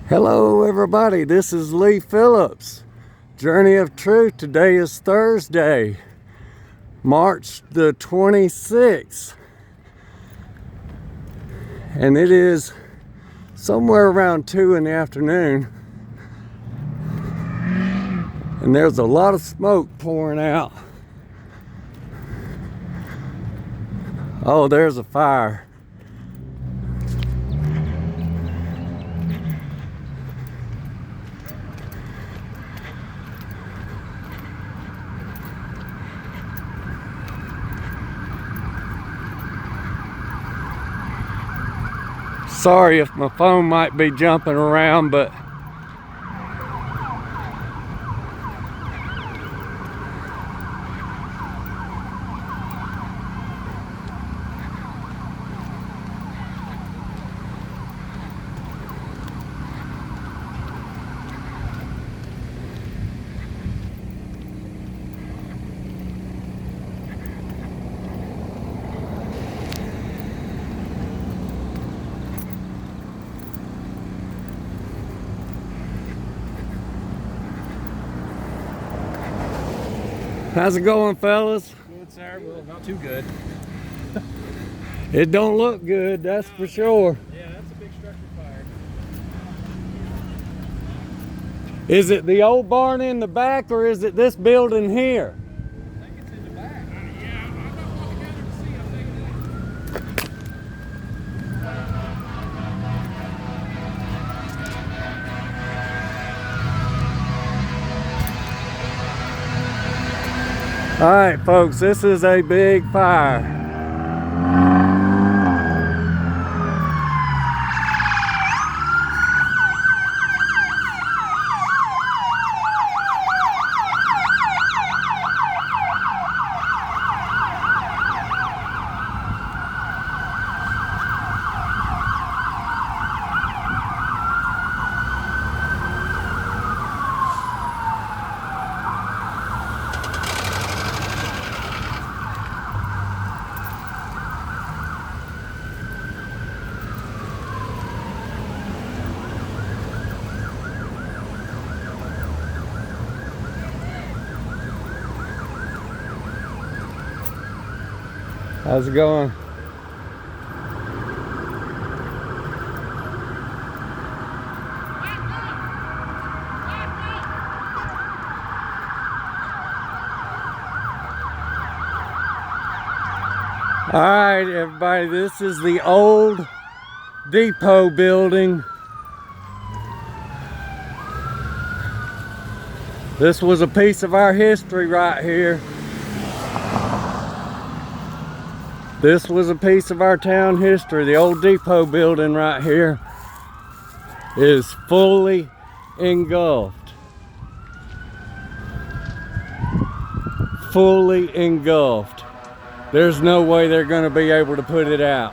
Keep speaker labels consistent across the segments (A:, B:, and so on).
A: Hello everybody, this is Lee Phillips, Journey of Truth. Today is Thursday, March the 26th, and it is somewhere around 2 in the afternoon, and there's a lot of smoke pouring out. Oh, there's a fire. Sorry if my phone might be jumping around, but how's it going, fellas?
B: Good, sir. Well, not too good.
A: It don't look good, that's for sure.
B: Yeah, that's a big structure fire.
A: Is it the old barn in the back, or is it this building here?
B: I think it's in the back. Yeah, I'm not walking down there to see. I'm thinking
A: All right, folks, this is a big fire. How's it going? All right, everybody, this is the old depot building. This was a piece of our history right here. This was a piece of our town history. The old depot building right here is fully engulfed. Fully engulfed. There's no way they're going to be able to put it out.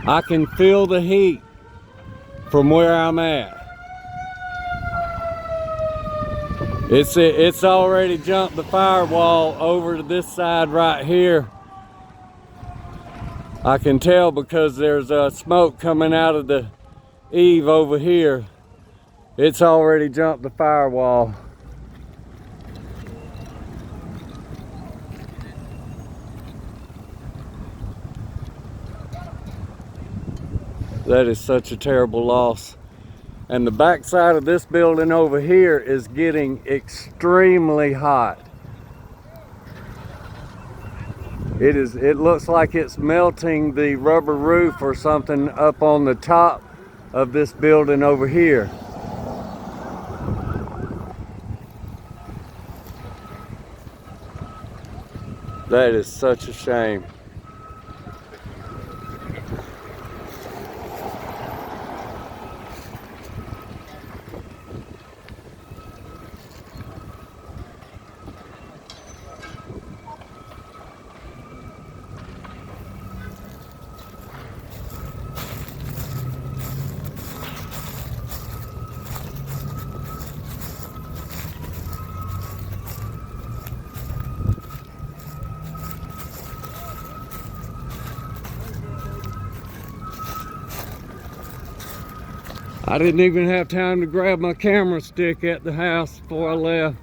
A: I can feel the heat from where I'm at. It's already jumped the firewall over to this side right here. I can tell because there's smoke coming out of the eave over here. It's already jumped the firewall. That is such a terrible loss. And the back side of this building over here is getting extremely hot. It looks like it's melting the rubber roof or something up on the top of this building over here. That is such a shame. I didn't even have time to grab my camera stick at the house before I left.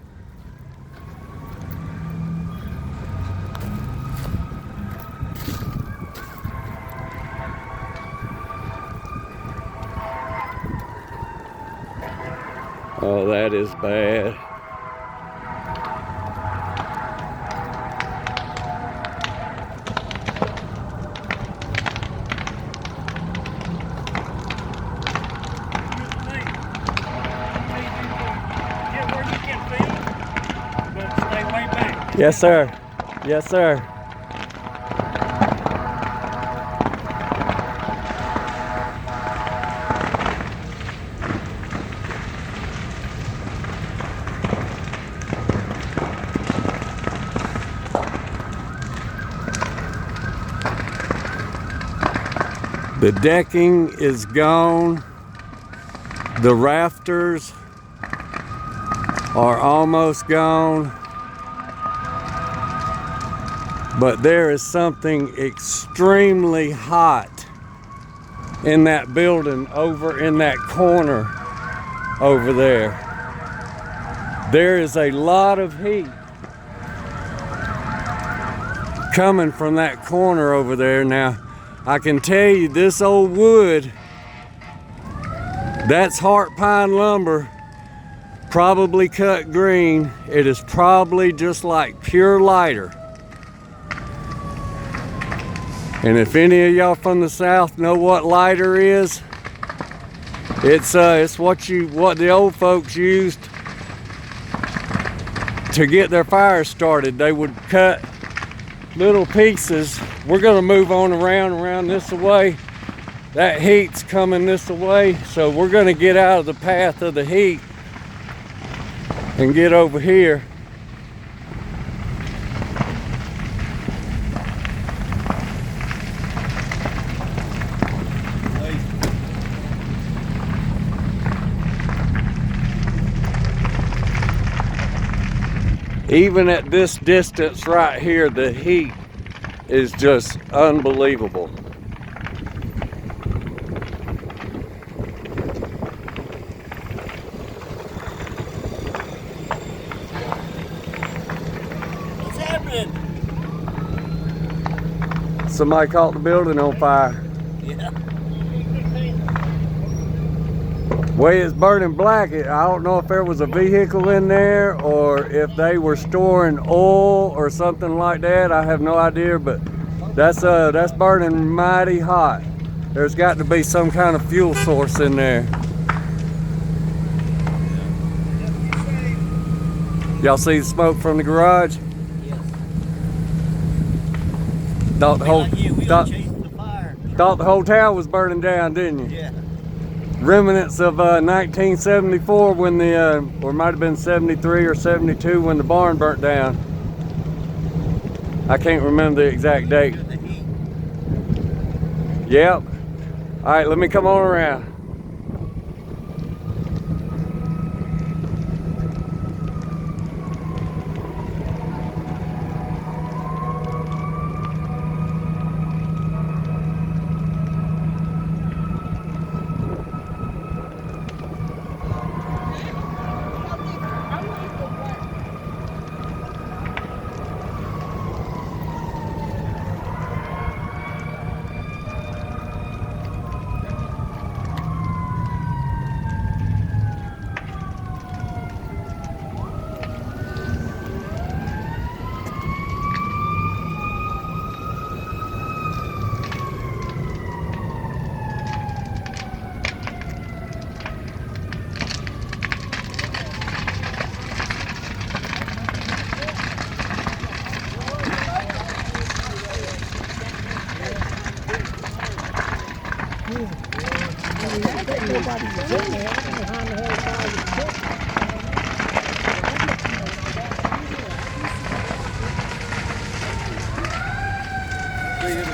A: Oh, that is bad. Yes, sir. Yes, sir. The decking is gone. The rafters are almost gone. But there is something extremely hot in that building over in that corner over there. There is a lot of heat coming from that corner over there. Now, I can tell you this old wood, that's heart pine lumber, probably cut green. It is probably just like pure lighter. And if any of y'all from the South know what lighter is, it's what the old folks used to get their fires started. They would cut little pieces. We're gonna move on around this way. That heat's coming this way, so we're gonna get out of the path of the heat and get over here. Even at this distance right here, the heat is just unbelievable.
C: What's happening?
A: Somebody caught the building on fire.
C: Yeah.
A: Way it's burning black, I don't know if there was a vehicle in there or if they were storing oil or something like that. I have no idea, but that's burning mighty hot. There's got to be some kind of fuel source in there. Y'all see the smoke from the garage?
C: Yes.
A: Thought the whole
C: chasing the fire.
A: thought the whole town was burning down, didn't you?
C: Yeah.
A: Remnants of 1974 when the, or it might have been 73 or 72 when the barn burnt down. I can't remember the exact date. Yep. All right, let me come on around.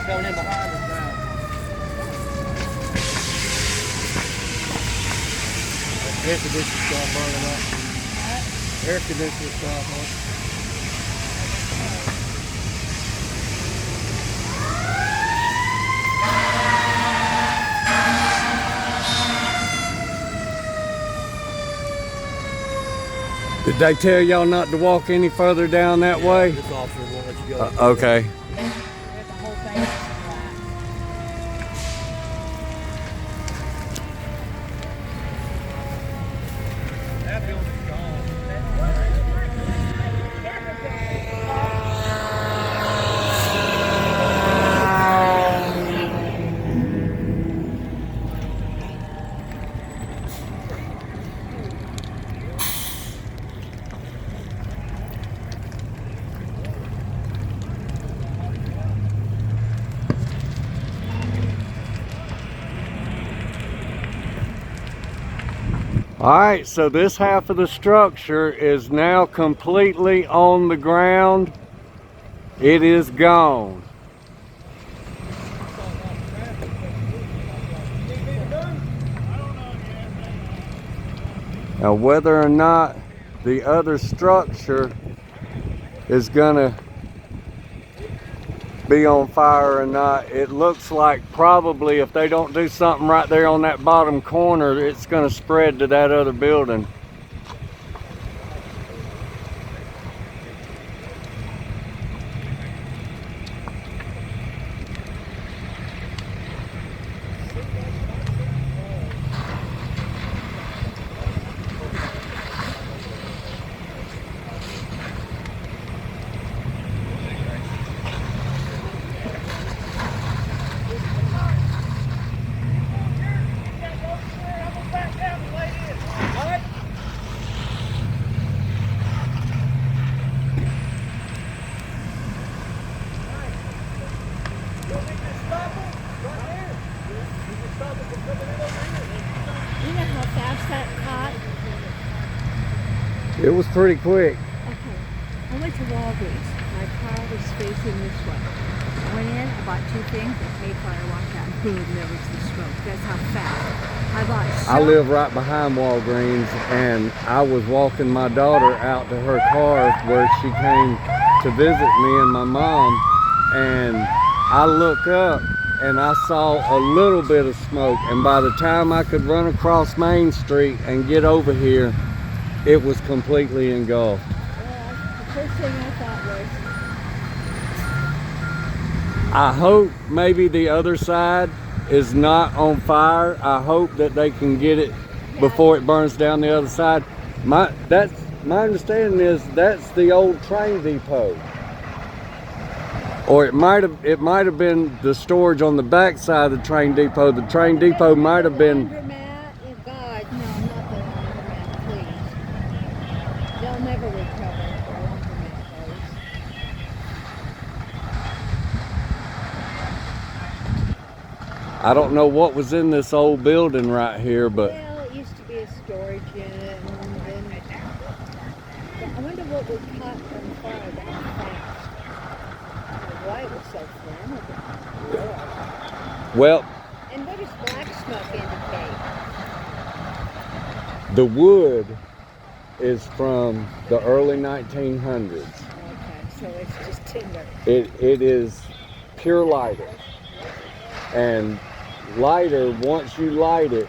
C: Coming in behind us now. Air conditioner start burning up. Air conditioner start burning.
A: Did they tell y'all not to walk any further down that way?
C: This officer won't let you go.
A: Okay.
D: There's the whole thing is black.
B: That building's gone.
A: All right, so this half of the structure is now completely on the ground. It is gone. Now, whether or not the other structure is gonna be on fire or not, it looks like probably if they don't do something right there on that bottom corner, it's gonna spread to that other building.
D: You know how fast that caught?
A: It was pretty quick.
D: Okay. I went to Walgreens. My car was facing this way. I went in, I bought two things, I paid for it, I walked out, and boom, there was the smoke. That's how fast. I bought so
A: I live right behind Walgreens, and I was walking my daughter out to her car where she came to visit me and my mom, and I look up and I saw a little bit of smoke, and by the time I could run across Main Street and get over here, it was completely engulfed.
D: Well, the first thing I thought was,
A: I hope maybe the other side is not on fire. I hope that they can get it before it burns down the other side. My understanding is that's the old train depot. Or it might have been the storage on the back side of the train depot. The train depot might have been.
D: laundromat? Oh God, no, not the laundromat, please. They'll never recover if the laundromat goes.
A: I don't know what was in this old building right here, but
D: Well, it used to be a storage unit, and then I wonder what would caught on fire that fast. Why it was so flammable.
A: well,
D: And what does black smoke indicate?
A: the wood is from the early 1900s.
D: Okay, so it's just tinder.
A: It is pure lighter, and lighter, once you light it,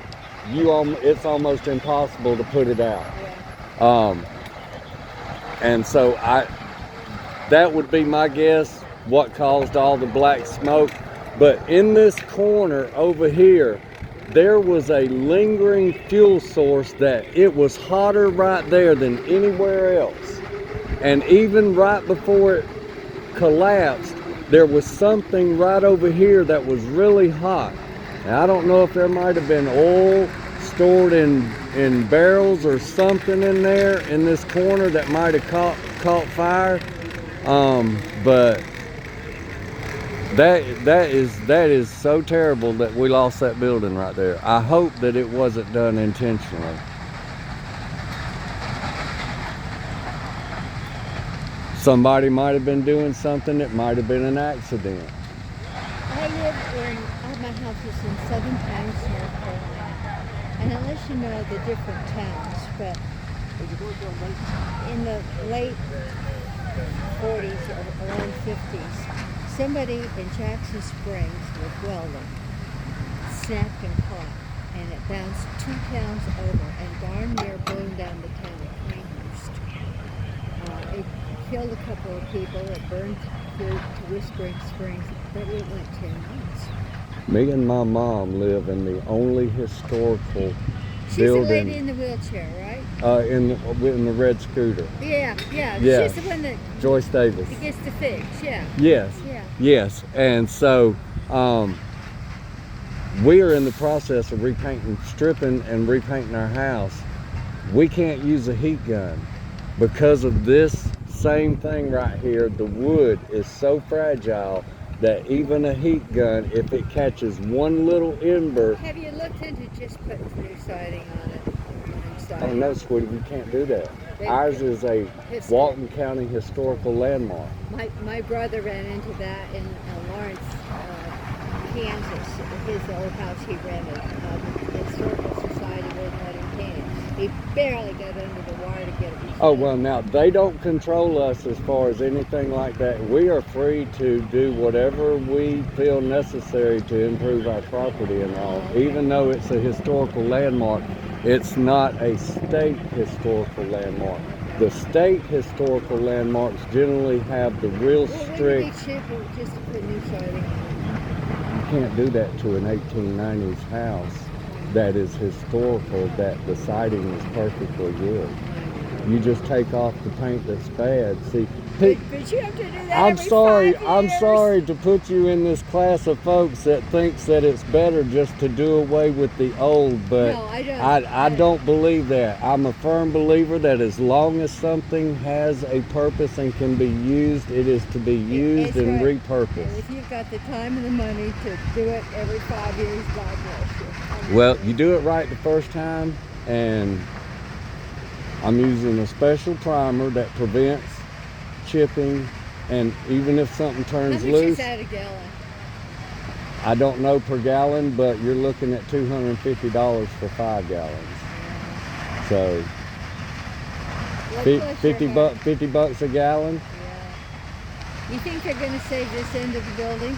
A: it's almost impossible to put it out.
D: Yeah.
A: And so that would be my guess, what caused all the black smoke. But in this corner over here, there was a lingering fuel source that it was hotter right there than anywhere else. And even right before it collapsed, there was something right over here that was really hot. Now, I don't know if there might have been oil stored in barrels or something in there in this corner that might have caught fire. But that is so terrible that we lost that building right there. I hope that it wasn't done intentionally. Somebody might have been doing something. It might have been an accident.
D: I have my house is in Southern Times, North Carolina. And unless you know the different towns, but in the late 40s or around 50s, somebody in Jackson Springs with welding snapped and caught, and it bounced 2 towns over and darn near burned down the town of Pinehurst. It killed a couple of people. It burned through to Whispering Springs, but it went 10 months.
A: Me and my mom live in the only historical
D: She's the lady
A: building
D: in the wheelchair, right?
A: in the red scooter.
D: Yeah.
A: Yeah.
D: She's the one that
A: Joyce Davis.
D: gets the fix, yeah.
A: Yes.
D: Yeah.
A: Yes. And so we are in the process of stripping and repainting our house. We can't use a heat gun because of this same thing right here. The wood is so fragile that even a heat gun, if it catches one little ember.
D: Have you looked into just putting new siding on it?
A: Oh no, sweetie, we can't do that. Ours is a Walton County historical landmark.
D: My brother ran into that in Lawrence, Kansas. His old house he rented. The Historical Society wouldn't let him paint it. He barely got under the wire to get it.
A: Oh, well, now, they don't control us as far as anything like that. We are free to do whatever we feel necessary to improve our property and all. Even though it's a historical landmark, it's not a state historical landmark. The state historical landmarks generally have the real strict.
D: Wouldn't it be cheaper just to put new siding on?
A: You can't do that to an 1890s house that is historical, that the siding is perfectly good. You just take off the paint that's bad. See,
D: But you have to do that
A: I'm
D: every
A: sorry.
D: 5
A: I'm
D: years.
A: sorry to put you in this class of folks that thinks that it's better just to do away with the old, but
D: No, I don't.
A: I don't believe that. I'm a firm believer that as long as something has a purpose and can be used, it is to be used
D: It's
A: and
D: right.
A: repurposed.
D: And if you've got the time and the money to do it every 5 years, God bless you.
A: Well, you do it right the first time, and I'm using a special primer that prevents chipping, and even if something
D: How
A: turns
D: much
A: loose,
D: is that a gallon?
A: I don't know per gallon, but you're looking at $250 for 5 gallons. So
D: What plus your heart?
A: $50 a gallon.
D: Yeah. You think they're going to save this end of the building?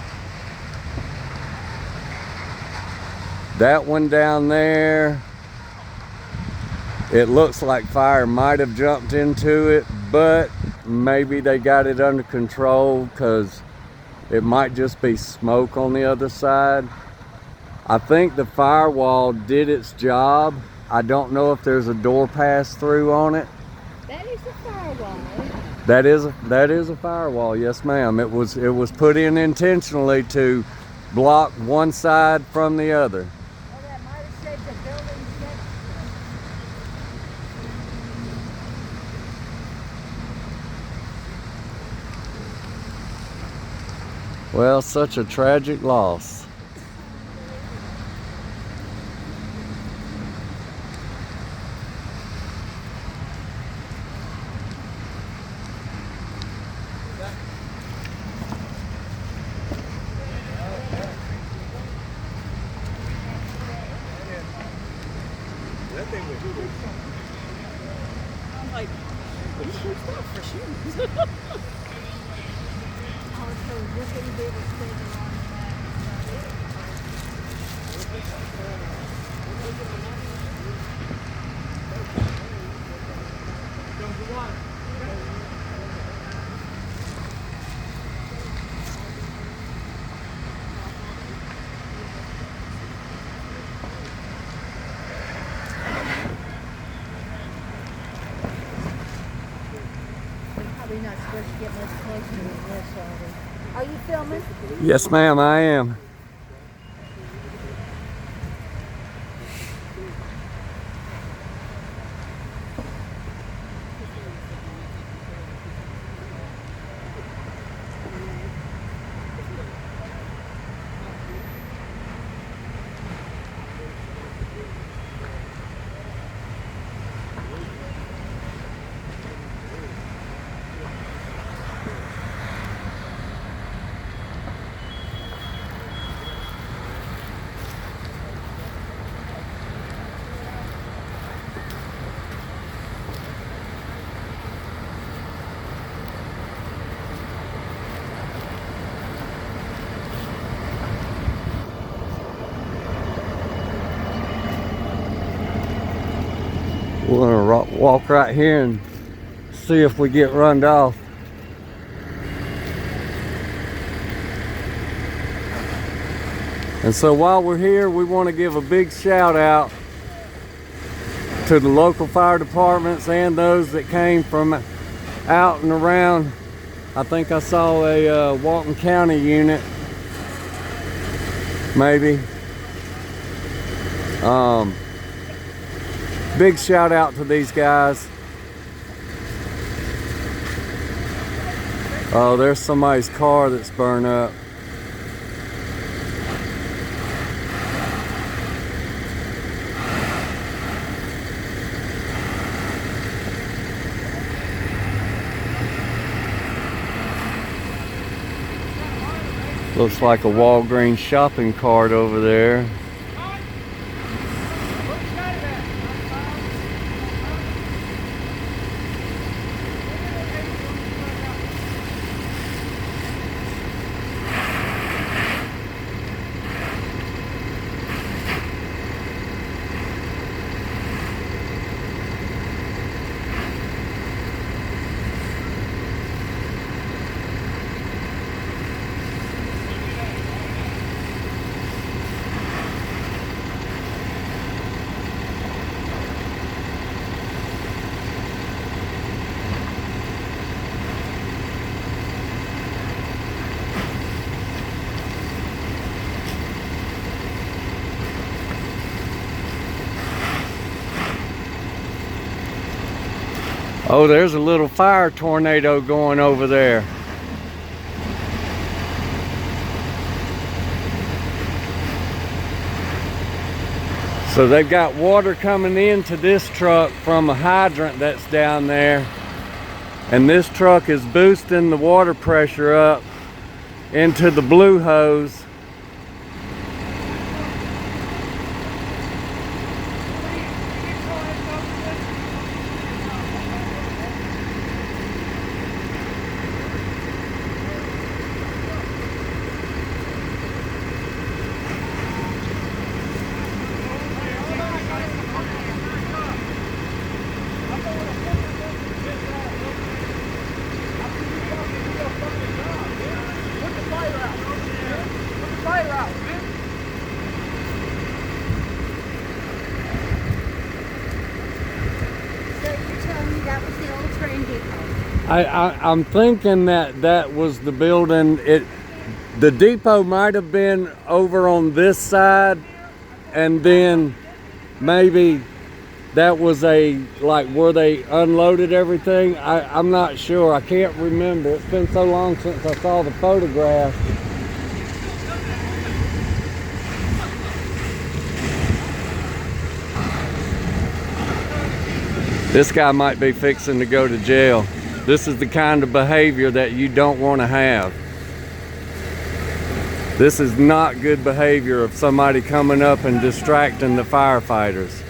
A: That one down there, it looks like fire might have jumped into it, but maybe they got it under control because it might just be smoke on the other side. I think the firewall did its job. I don't know if there's a door pass through on it.
D: That is a firewall.
A: That is a firewall, yes ma'am. It was put in intentionally to block one side from the other.
D: Well, that might have saved the building next.
A: Well, such a tragic loss.
B: I'm like, you should stop for shoes.
D: Probably not supposed to get much closer than this, are you filming?
A: Yes ma'am, I am. We're gonna walk right here and see if we get runned off. And so while we're here, we want to give a big shout out to the local fire departments and those that came from out and around. I think I saw a Walton County unit, maybe. Big shout out to these guys. Oh, there's somebody's car that's burned up. Looks like a Walgreens shopping cart over there. Oh, there's a little fire tornado going over there. So they've got water coming into this truck from a hydrant that's down there. And this truck is boosting the water pressure up into the blue hose. I'm thinking that was the building. The depot might have been over on this side, and then maybe that was like where they unloaded everything. I'm not sure. I can't remember. It's been so long since I saw the photograph. This guy might be fixing to go to jail. This is the kind of behavior that you don't want to have. This is not good behavior of somebody coming up and distracting the firefighters.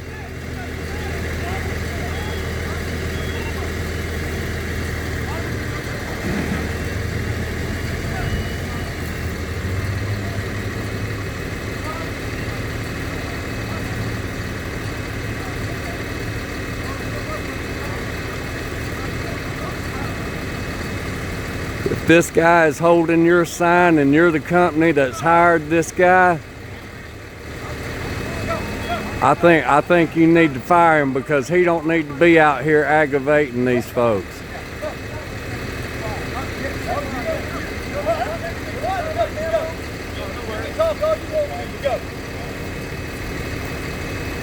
A: If this guy is holding your sign and you're the company that's hired this guy, I think you need to fire him, because he don't need to be out here aggravating these folks.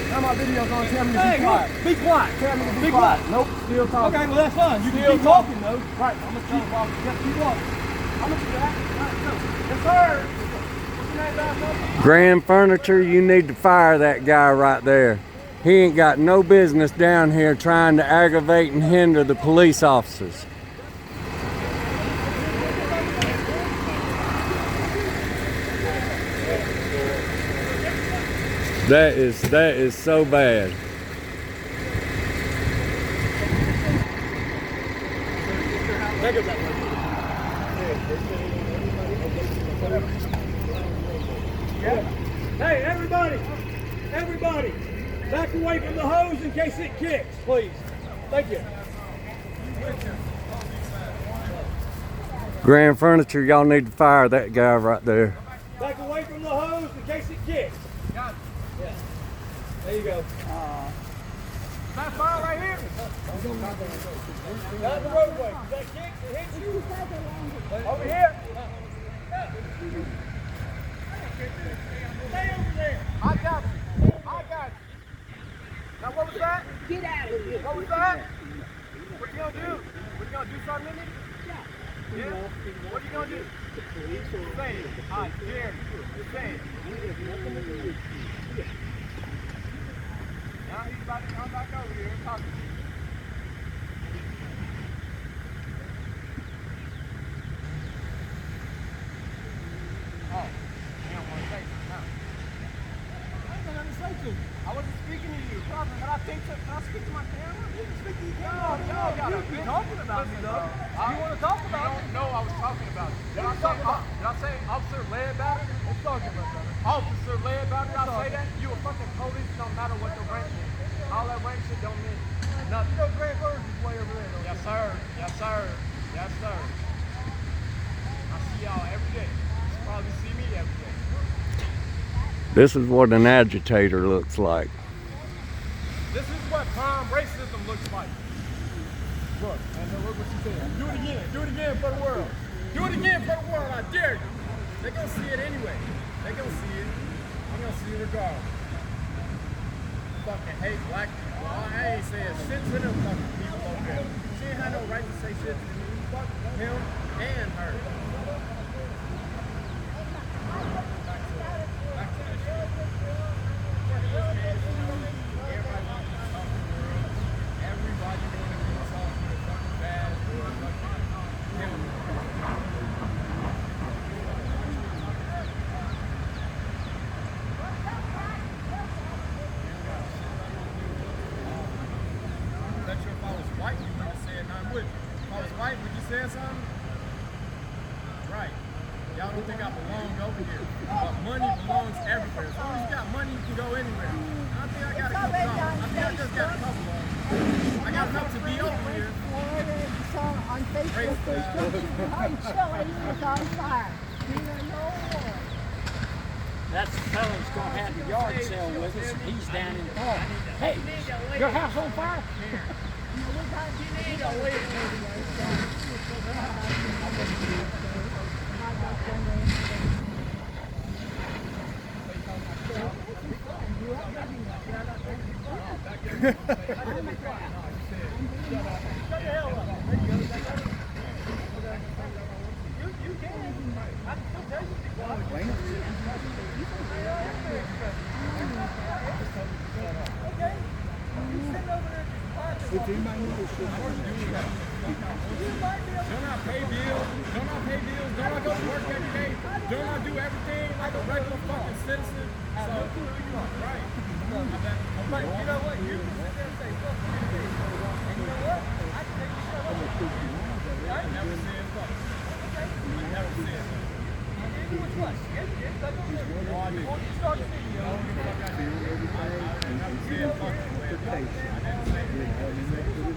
C: Now my video's on. Tell me to be quiet. Be quiet. Tell me to be quiet. Nope. Still talking. Okay, well that's fine. You can keep talking though. Right. I'm gonna keep walking. Just keep walking. I'm gonna do that. Right, go. Yes, sir. What's your name, guys?
A: Grand Furniture, you need to fire that guy right there. He ain't got no business down here trying to aggravate and hinder the police officers. That is so bad.
C: Hey, everybody, back away from the hose in case it kicks, please. Thank you.
A: Grand Furniture, y'all need to fire that guy right there.
C: Back away from the hose in case it kicks.
B: Got it.
C: Yeah. There you go.
B: That fire right here.
C: Not the roadway. If that kicks, it hits you. Over here. Stay over there.
B: I got you. I got you. Now what was that?
D: Get out of here.
B: What was that? What you gonna do? What you gonna do something in it? Yeah? What you gonna do? Say it. I dare you. Say it. Now he's about to come back over here and talk to you. Oh, you don't want to say something now. I ain't got nothing to say to you. I wasn't speaking to you. Can I speak to my camera? You can speak to your camera. No, you be talking about me though. You want to talk about it? No, I was talking about it. Did I say officer led about it? Let's talk about it. Officer led about it? Did I say that? You a fucking police, no matter what the rank is. All that rank shit don't mean nothing. You know Grand Furniture is way over there. Yes, sir. Yes, sir. Yes, sir. I see y'all every day. You probably see me every day.
A: This is what an agitator looks like.
B: This is what prime racism looks like. Look, and then look what she said. Do it again. Do it again for the world. Do it again for the world. I dare you. They're gonna see it anyway. They're gonna see it. I'm gonna see it regardless. Fucking hate black people. I ain't saying shit to them fucking people over there. She ain't had no right to say shit to me. Fuck him and her. Back to this shit. Everybody want to be talking to fucking bad. Not sure if I was white, you would have said nothing with me. If I was white, would you say something? Right. Y'all don't think I belong over here. But money belongs everywhere. As long as you got money, you can go anywhere. I think I got a couple of them. I think I just got a couple of them. I got enough to be over here.
D: On Facebook, there's pictures behind Chile. He was on fire.
E: That's the fellow that's going to have the yard sale with us, and he's down in the park. Hey, your house on fire?
B: Don't I pay bills? Don't I pay bills? Don't I go to work every day? Don't I do everything like a regular fucking citizen? So, right. But you know what? You can sit there and say, fuck you. And you know what? I can take you shut up. I ain't never said fuck. I never said fuck. Which one? Before you start the video, I never said fuck.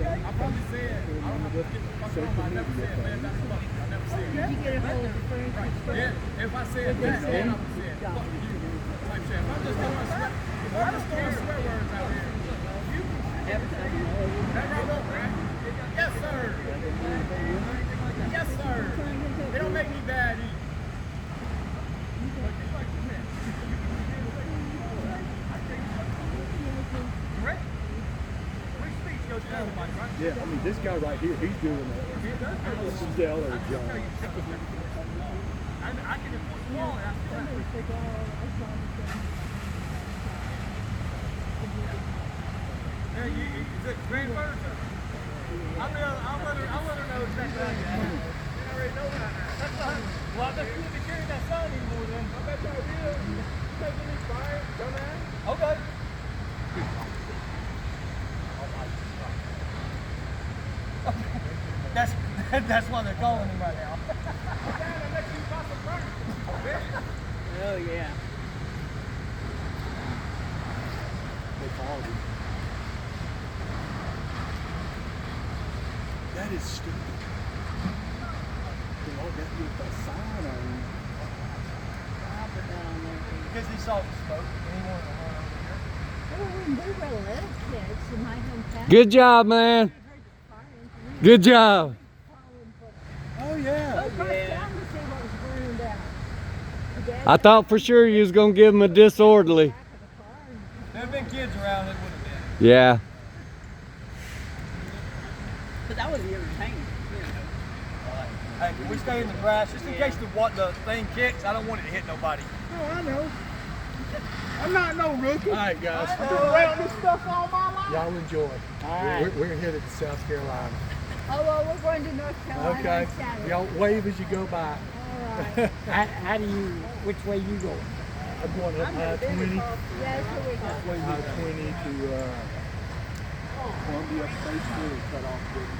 B: I probably said, I don't know what to get the fuck on, I never said, man, that's fuck. I never said that.
D: Did you get a hold of the furniture?
B: Right. Yeah, if I said that, then I would say, fuck you. Like shit. If I'm just throwing swear, if I'm just throwing swear words out here, you that right up, right? Yes, sir. Yes, sir. It don't make me bad either. Correct? Free speech goes to everybody, right?
C: Yeah, I mean, this guy right here, he's doing a stellar job.
B: I can enforce the law and I still have to. Hey, is it Grand Furniture? I want to know exactly how you act. You already know that. That's fine. Well, I bet you wouldn't be carrying that sign anymore then. I bet y'all will. You taking me fire, dumbass? Okay. That's why they're calling him right now.
E: Oh, yeah.
C: They followed him. That is stupid. They all got to get that sign on.
D: I'll put that on there.
B: Because he saw the smoke and he wanted to run over here.
D: Oh, when we were little kids in my hometown.
A: Good job, man.
D: We heard the fire engine.
A: Good job.
C: Oh, yeah.
D: Across town to see what was burning down. Dad
A: I thought for sure you was gonna give him a disorderly.
D: back of the car and
B: There had been kids around, it would have been.
A: Yeah.
F: But that was the entertainment.
B: Hey, can we stay in the grass just in case the thing kicks? I don't want it to hit nobody.
C: Oh, I know. I'm not no rookie. All right, guys.
B: I've been around this stuff all my life.
C: Y'all enjoy.
E: All right.
C: We're headed to South Carolina.
D: oh, well, we're going to North Carolina
C: Okay.
D: on Saturday.
C: Y'all wave as you go by.
D: All right.
E: How do you, which way you going?
C: I'm going up I-20.
D: Yes, here we go.
C: I-20 to Columbia State School and cut off Britain.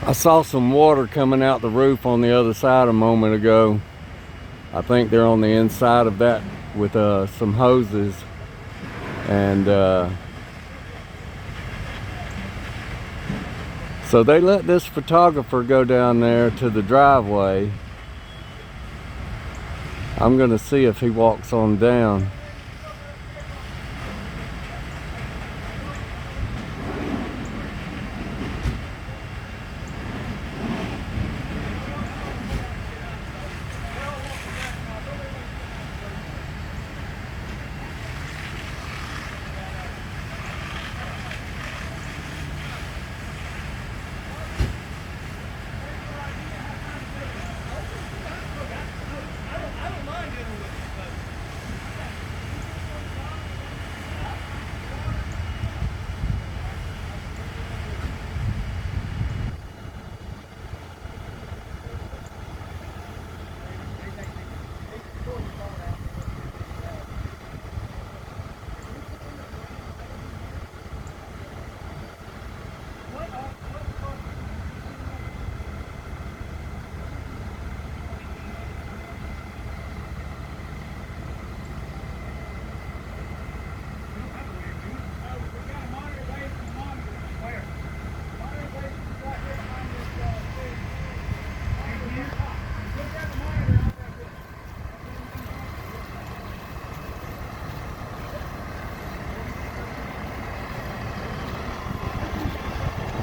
A: I saw some water coming out the roof on the other side a moment ago. I think they're on the inside of that with some hoses. And so they let this photographer go down there to the driveway. I'm gonna see if he walks on down.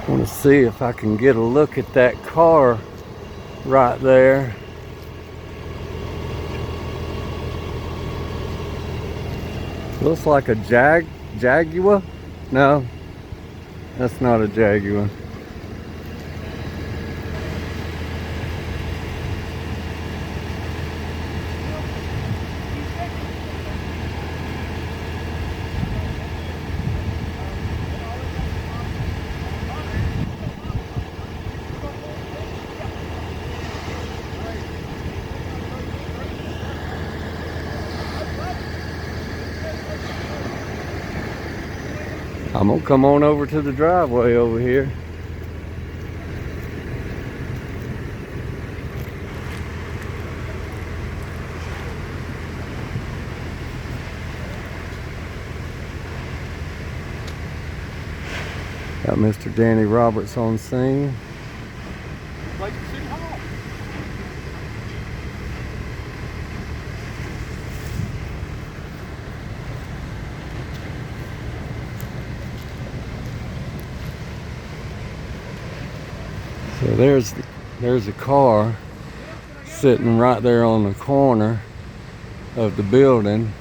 A: I want to see if I can get a look at that car right there. Looks like a Jaguar? No, that's not a Jaguar. I'm gonna come on over to the driveway over here. Got Mr. Danny Roberts on scene.
B: Like the City Hall.
A: So there's a car sitting right there on the corner of the building.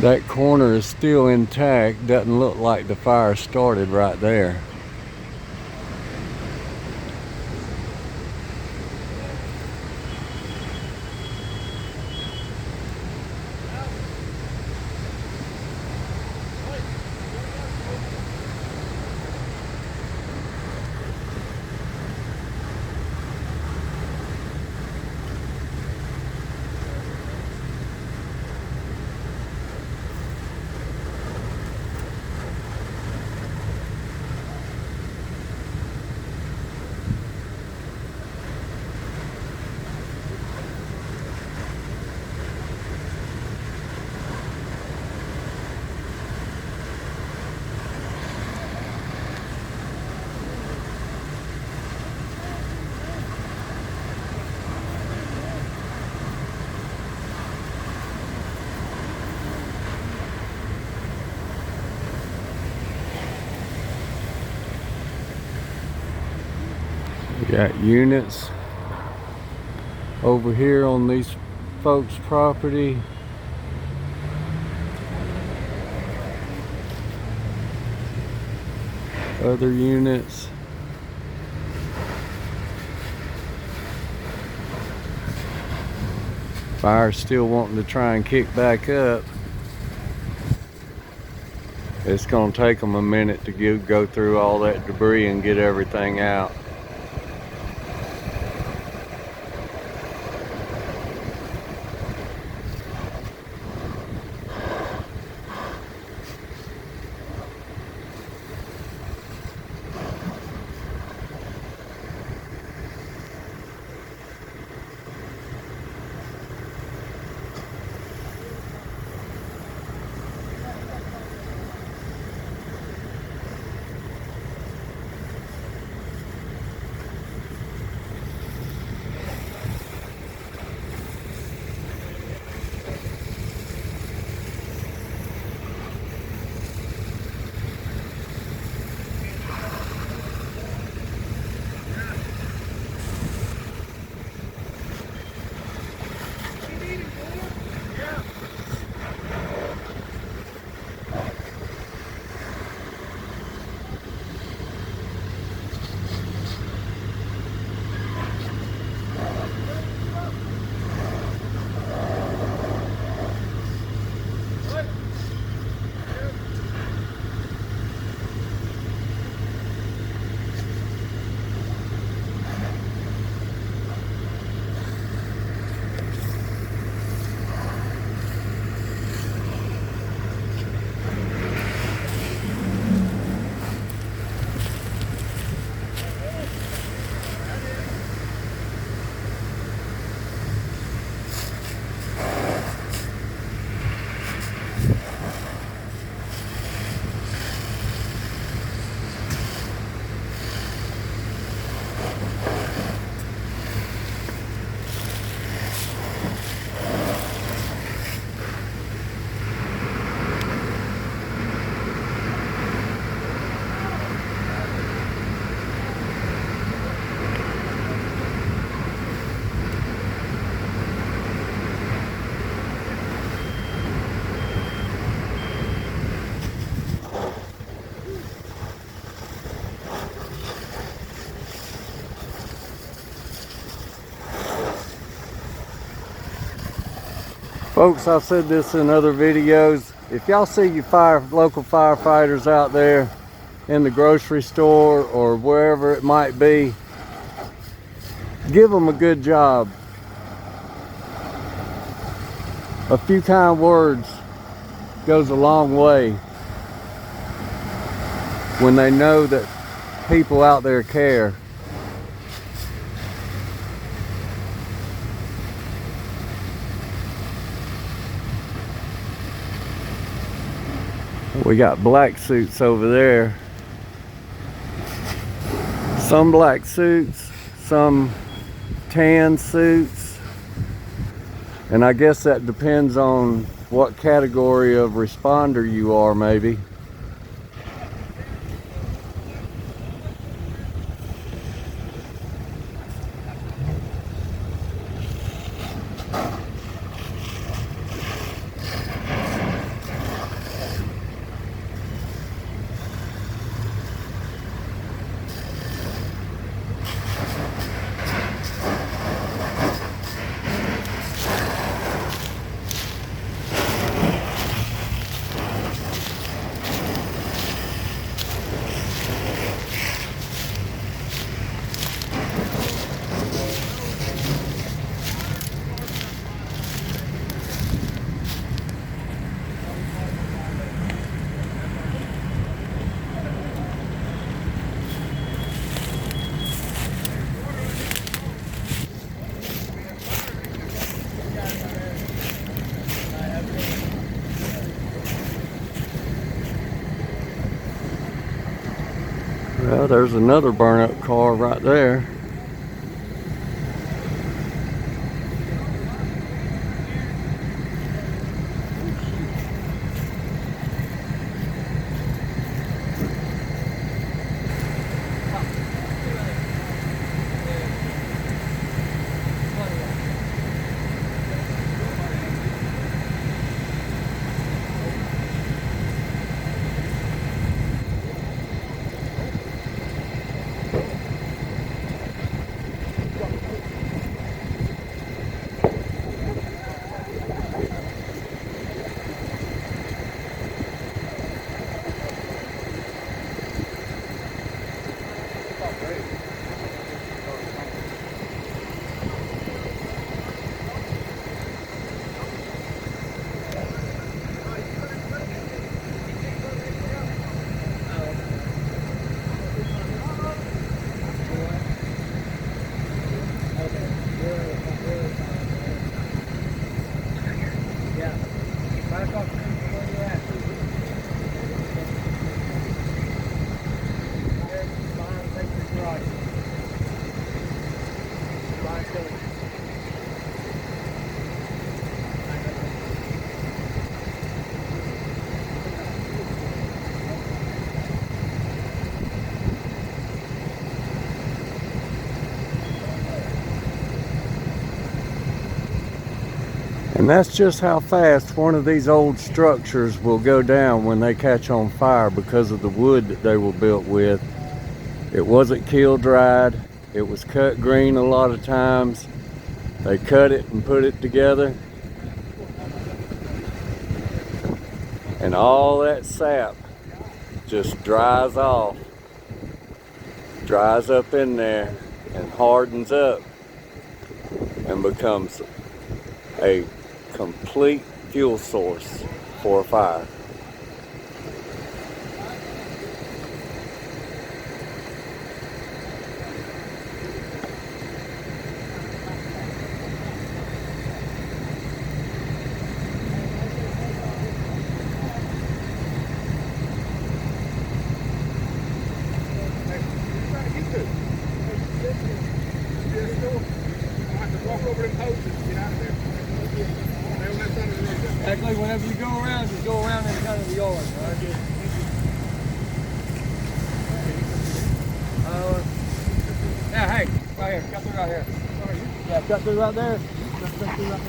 A: That corner is still intact. Doesn't look like the fire started right there. We got units over here on these folks' property. Other units. Fire's still wanting to try and kick back up. It's gonna take them a minute to go through all that debris and get everything out. Folks, I've said this in other videos. If y'all see you local firefighters out there in the grocery store or wherever it might be, give them a good job. A few kind words goes a long way when they know that people out there care. We got black suits over there. Some black suits, some tan suits. And I guess that depends on what category of responder you are, maybe. Well, there's another burn-up car right there. And that's just how fast one of these old structures will go down when they catch on fire because of the wood that they were built with. It wasn't kiln dried. It was cut green a lot of times. They cut it and put it together. And all that sap just dries off, dries up in there and hardens up and becomes a complete fuel source for a fire.
C: Actually, whenever you go around, just go around in kind of the yard. Right? Yeah, hey, right here, cut through right here. Yeah, cut through right there. Cut through right there.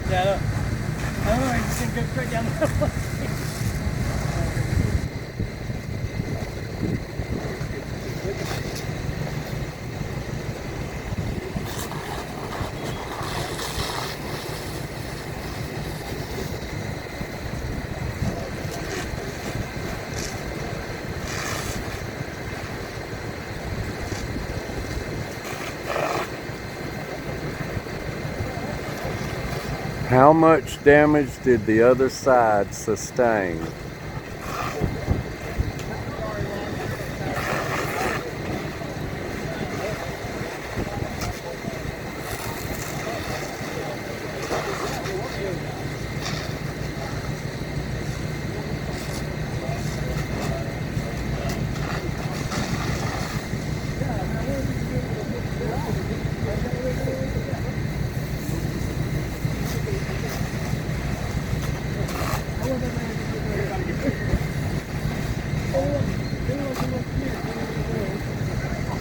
C: Yeah, look. I don't know, he's just gonna go straight down the middle.
A: How much damage did the other side sustain?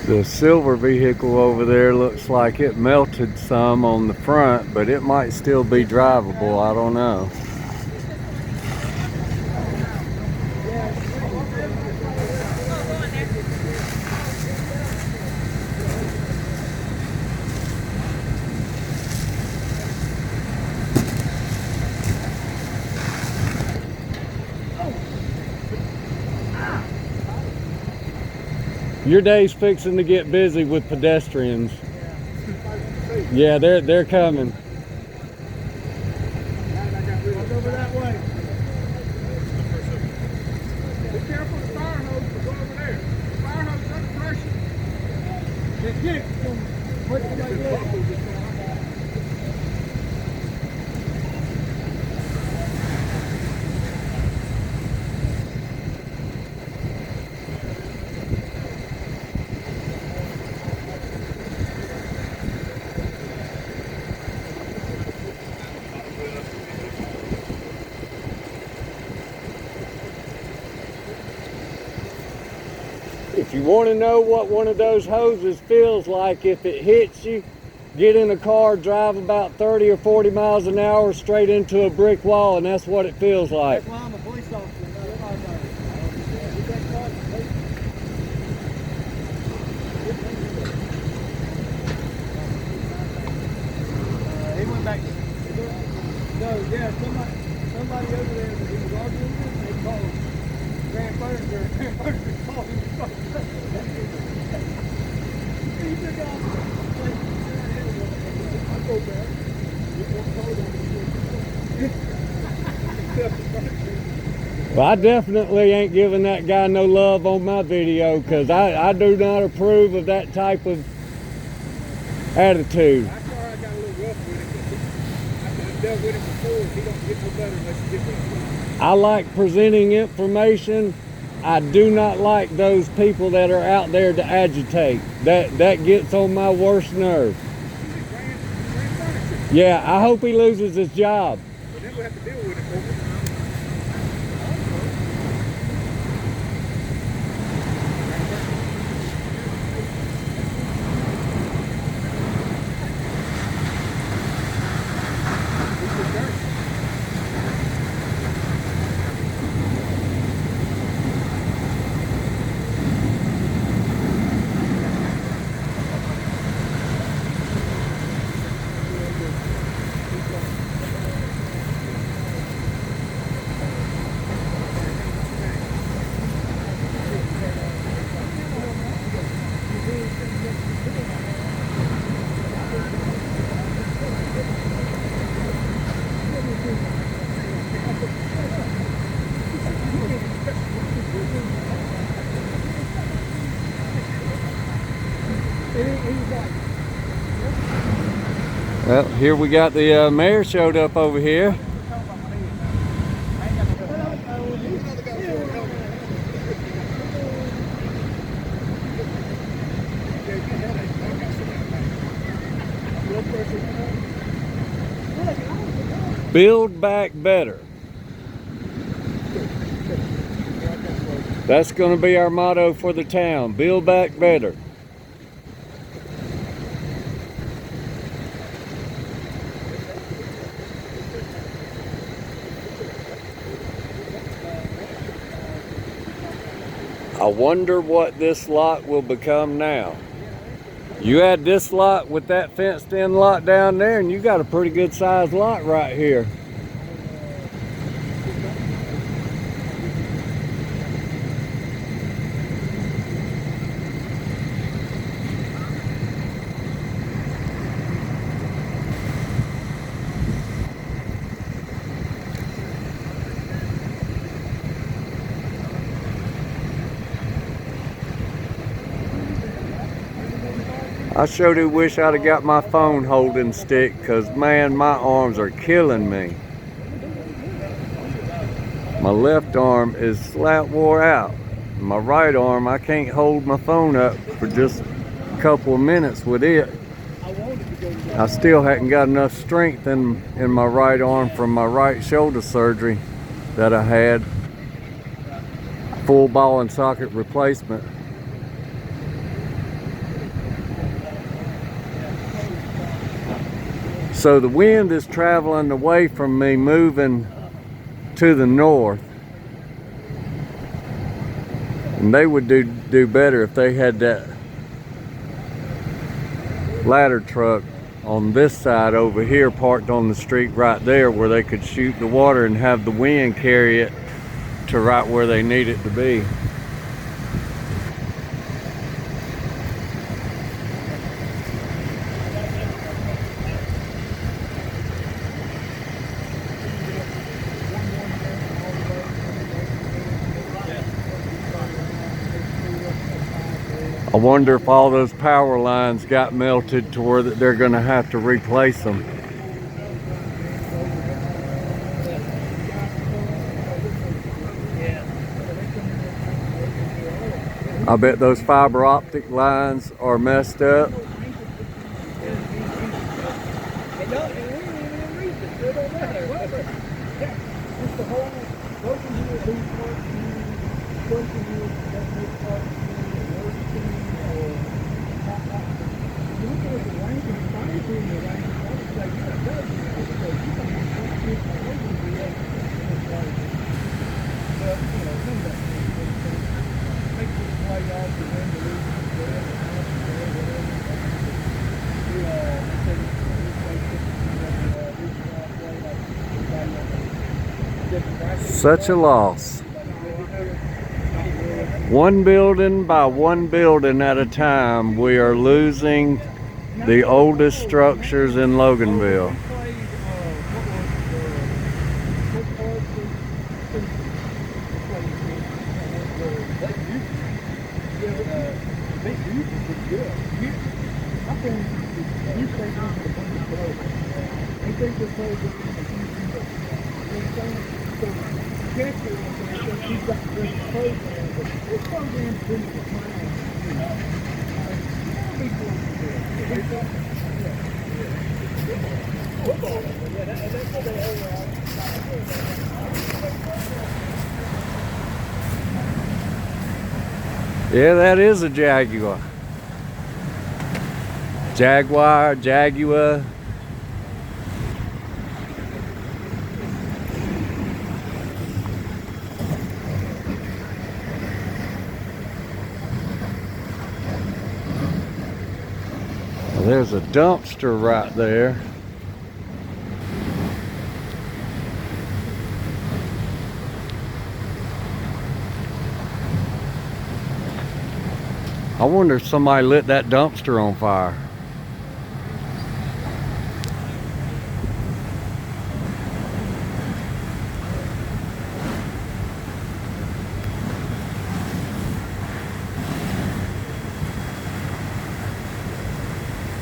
A: The silver vehicle over there looks like it melted some on the front, but it might still be drivable. I don't know. Your day's fixing to get busy with pedestrians. Yeah, they're coming.
C: Over that way. Be careful of the fire hose, but go over there. The fire hose is under pressure. Get what's the like this?
A: If you want to know what one of those hoses feels like if it hits you, get in a car, drive about 30 or 40 miles an hour straight into a brick wall, and that's what it feels like.
C: That's why I'm a police officer. He went back. No, yeah, somebody over there that he was arguing with, they called Grand Furniture. Grand Furniture called him. He took off. I'll go back.
A: Well, I definitely ain't giving that guy no love on my video, because I do not approve of that type of attitude.
C: That's why I got a little rough with it. I've dealt with him before. He don't get no better unless you get rough.
A: I like presenting information. I do not like those people that are out there to agitate. That gets on my worst nerve. Yeah, I hope he loses his job. Well, here we got the mayor showed up over here. Build back better. That's going to be our motto for the town. Build back better. I wonder what this lot will become now. You add this lot with that fenced in lot down there and you got a pretty good sized lot right here. I sure do wish I'd have got my phone holding stick, because man, my arms are killing me. My left arm is flat wore out. My right arm, I can't hold my phone up for just a couple of minutes with it. I still hadn't got enough strength in my right arm from my right shoulder surgery that I had. Full ball and socket replacement. So the wind is traveling away from me, moving to the north. And they would do better if they had that ladder truck on this side over here parked on the street right there, where they could shoot the water and have the wind carry it to right where they need it to be. I wonder if all those power lines got melted to where they're going to have to replace them. I bet those fiber optic lines are messed up. Such a loss. One building by one building at a time, we are losing the oldest structures in Loganville. Yeah, that is a Jaguar. Jaguar. There's a dumpster right there. I wonder if somebody lit that dumpster on fire.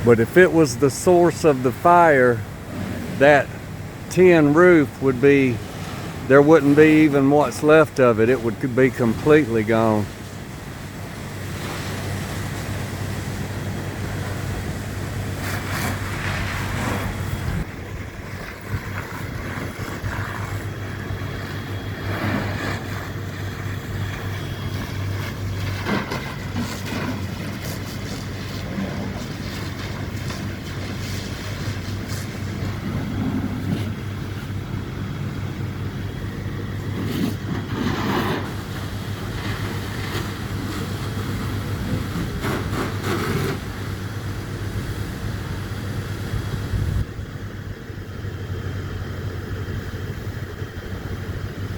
A: But if it was the source of the fire, that tin roof would be, there wouldn't be even what's left of it. It would be completely gone.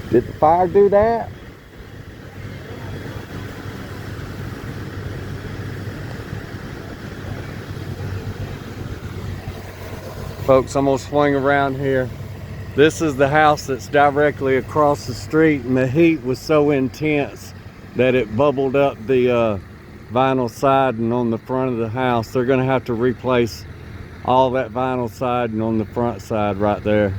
A: Did the fire do that? Folks, I'm gonna swing around here. This is the house that's directly across the street, and the heat was so intense that it bubbled up the vinyl siding on the front of the house. They're gonna have to replace all that vinyl siding on the front side right there.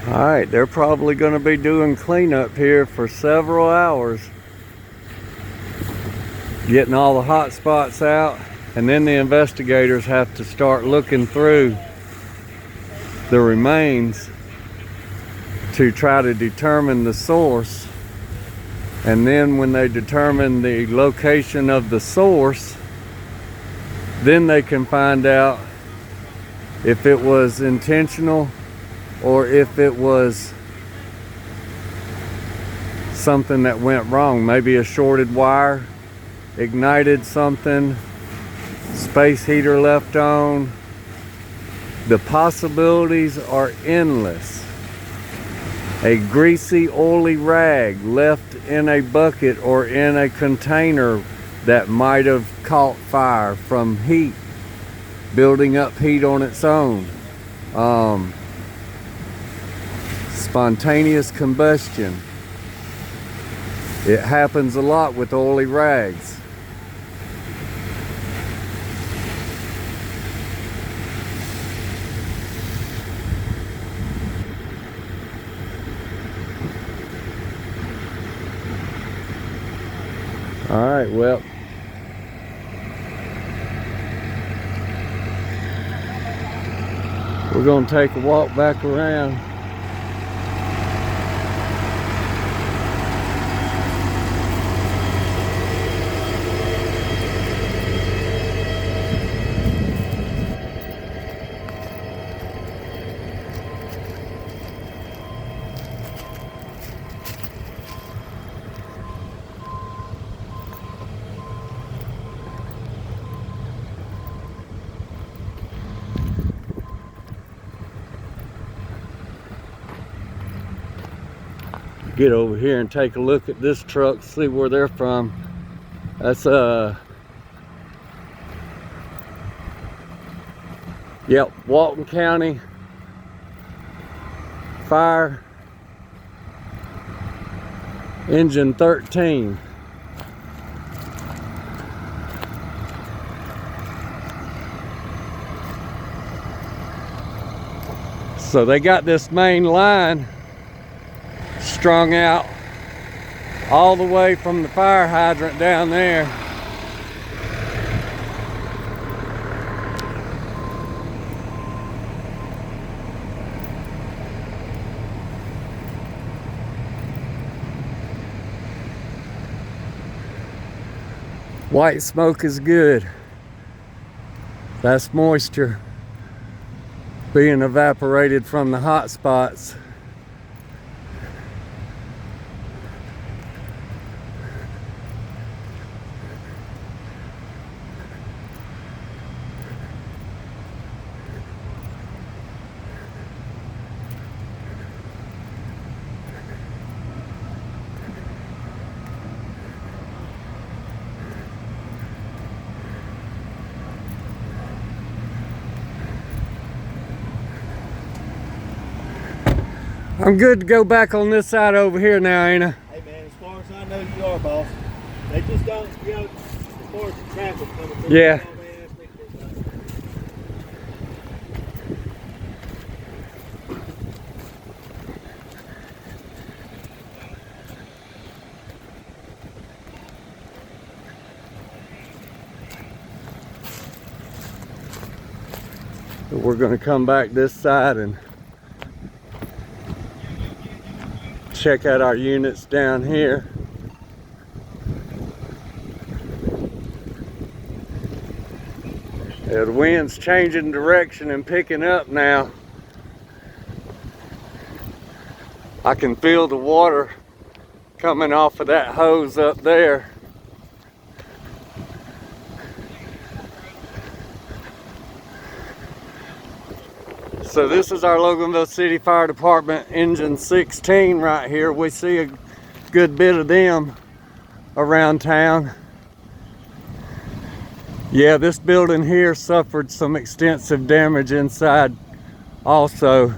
A: All right, they're probably going to be doing cleanup here for several hours, getting all the hot spots out, and then the investigators have to start looking through the remains to try to determine the source. And then when they determine the location of the source, then they can find out if it was intentional or if it was something that went wrong. Maybe a shorted wire ignited something, space heater left on. The possibilities are endless. A greasy, oily rag left in a bucket or in a container that might have caught fire from heat, building up heat on its own. Spontaneous combustion. It happens a lot with oily rags. All right, well, we're gonna take a walk back around. Get over here and take a look at this truck, see where they're from. That's yep, Walton County Fire Engine 13. So they got this main line strung out all the way from the fire hydrant down there. White smoke is good. That's moisture being evaporated from the hot spots. I'm good to go back on this side over here now, ain't I?
C: Hey man, as far as I know you are, boss. They just don't, you know, as far as the traffic coming through.
A: Yeah.
C: That's all they ask me to do.
A: We're going to come back this side and check out our units down here. Yeah, the wind's changing direction and picking up now. I can feel the water coming off of that hose up there. So this is our Loganville City Fire Department Engine 16 right here. We see a good bit of them around town. Yeah, this building here suffered some extensive damage inside also.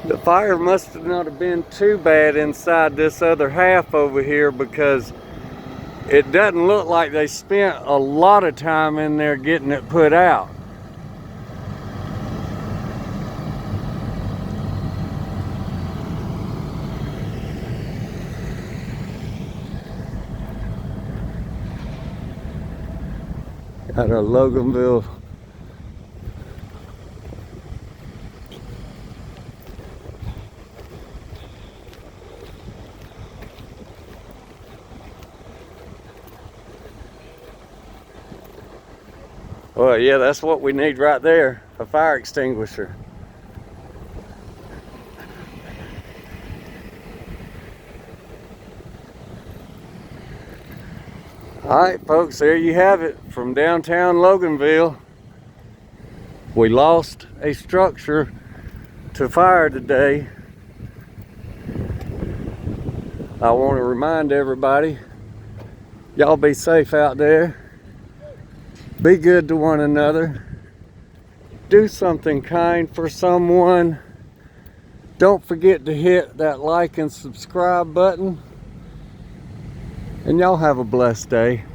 A: The fire must have not have been too bad inside this other half over here, because it doesn't look like they spent a lot of time in there getting it put out. Got our Loganville Well, yeah, that's what we need right there, a fire extinguisher. All right, folks, there you have it from downtown Loganville. We lost a structure to fire today. I want to remind everybody, y'all be safe out there. Be good to one another. Do something kind for someone. Don't forget to hit that like and subscribe button. And y'all have a blessed day.